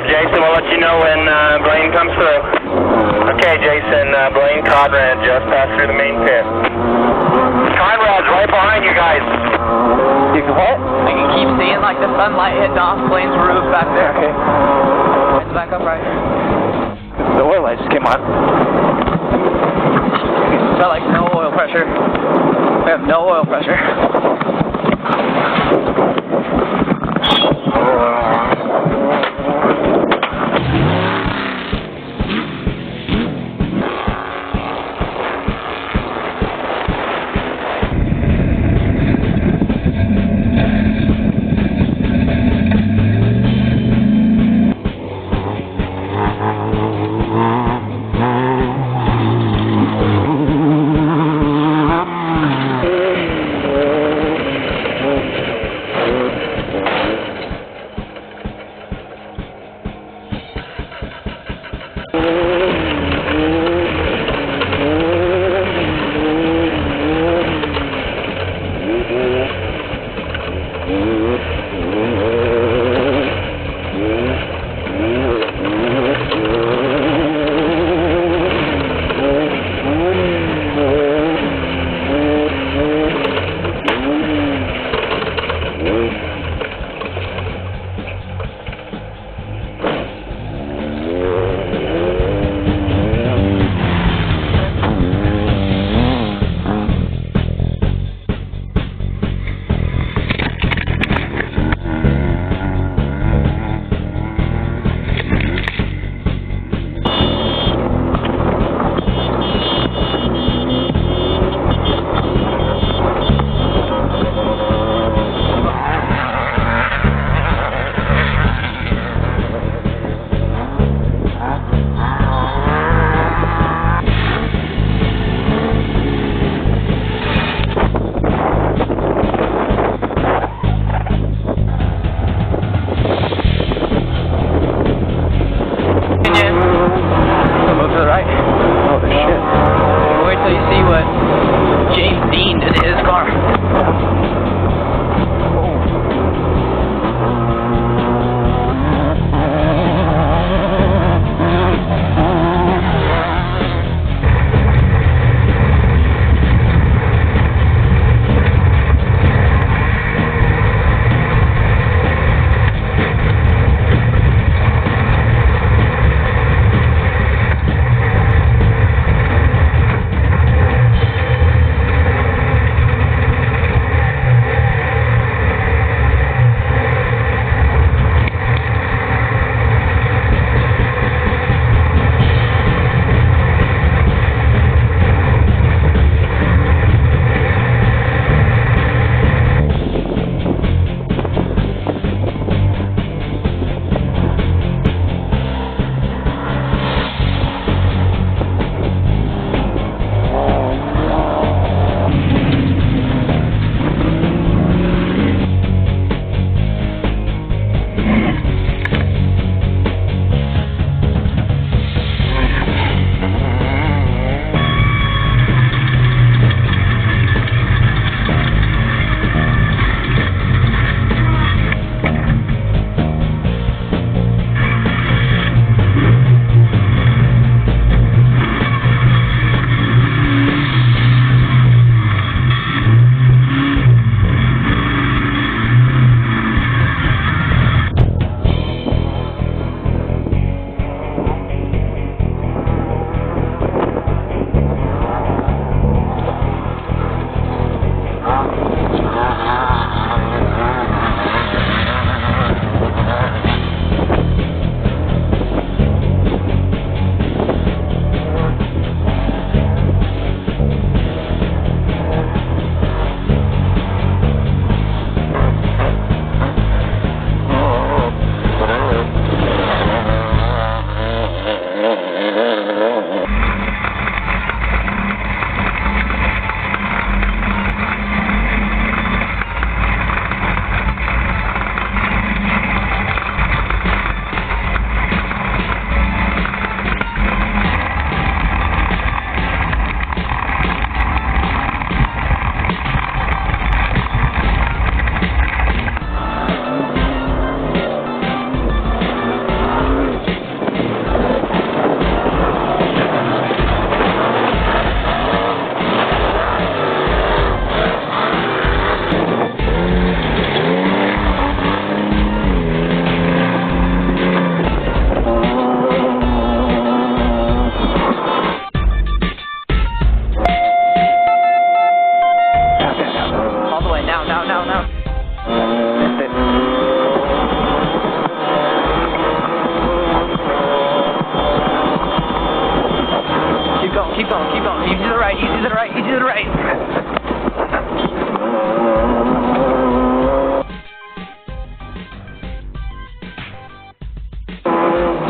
Jason. We'll let you know when Blaine comes through. Okay, Jason. Blaine, Conrad just passed through the main pit. Conrad's right behind you guys. You can what? I can keep seeing like the sunlight hitting off Blaine's roof back there. Okay. It's back up right here. The oil light just came on. Is that like no oil pressure? We have no oil pressure.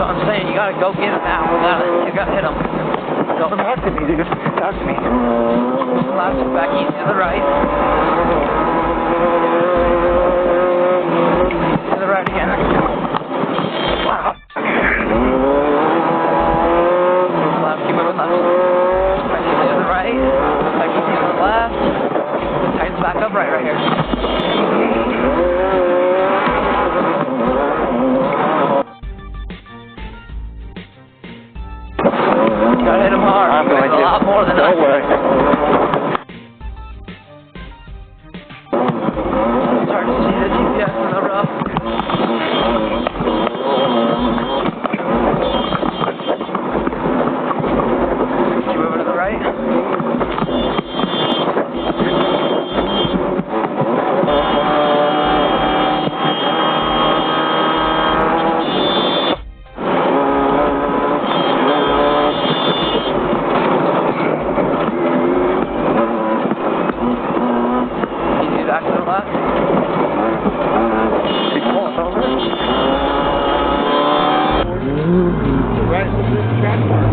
what I'm saying. You gotta go get him now. You gotta hit him. Go. Talk to me, dude. Talk to me. Left, back easy to the right. Easy to the right again. Wow. Left, keep moving left. Back easy to the right. Back easy to the left. Tightens back up right here. Gotta hit him hard. I'm going a lot more than Don't worry. Start to see the GPS in the rough. Keep moving to the right. Back to the left. Keep pulling over. Right, this is the track mark.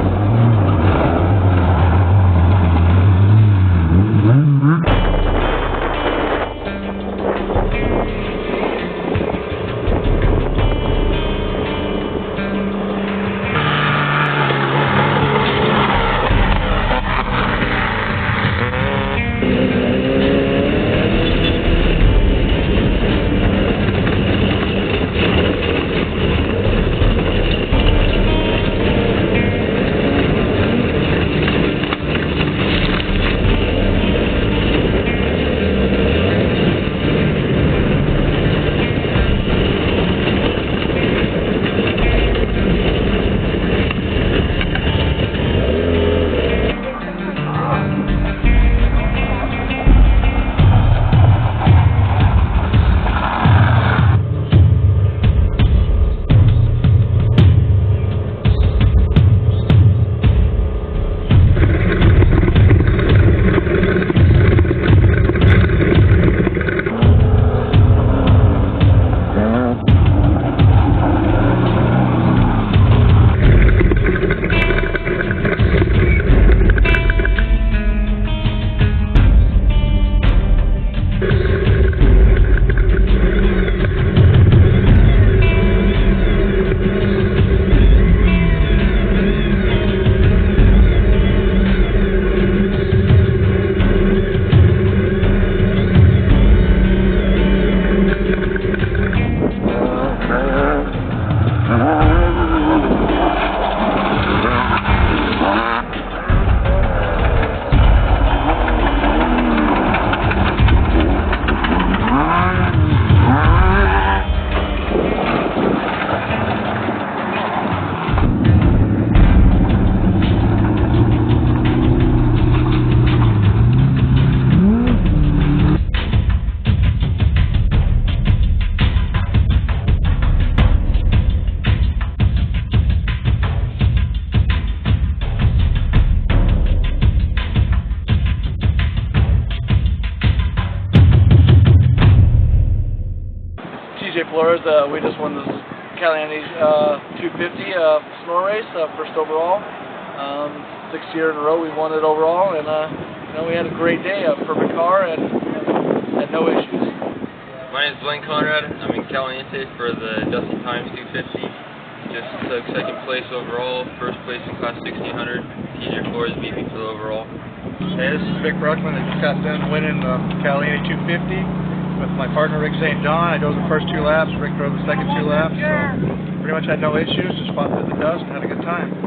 TJ Flores, we just won this Caliente 250 snow race, first overall. 6th year in a row we won it overall, and we had a great day, a perfect car, and had no issues. My name is Blaine Conrad. I'm in Caliente for the Dusty Times 250. Just took 2nd place overall, 1st place in Class 1600. TJ Flores beat me for the overall. Hey, this is Vic Bruckman. I just got done winning the Caliente 250 with my partner Rick St. John. I drove the first 2 laps. Rick drove the second 2 laps. So pretty much had no issues. Just fought through the dust and had a good time.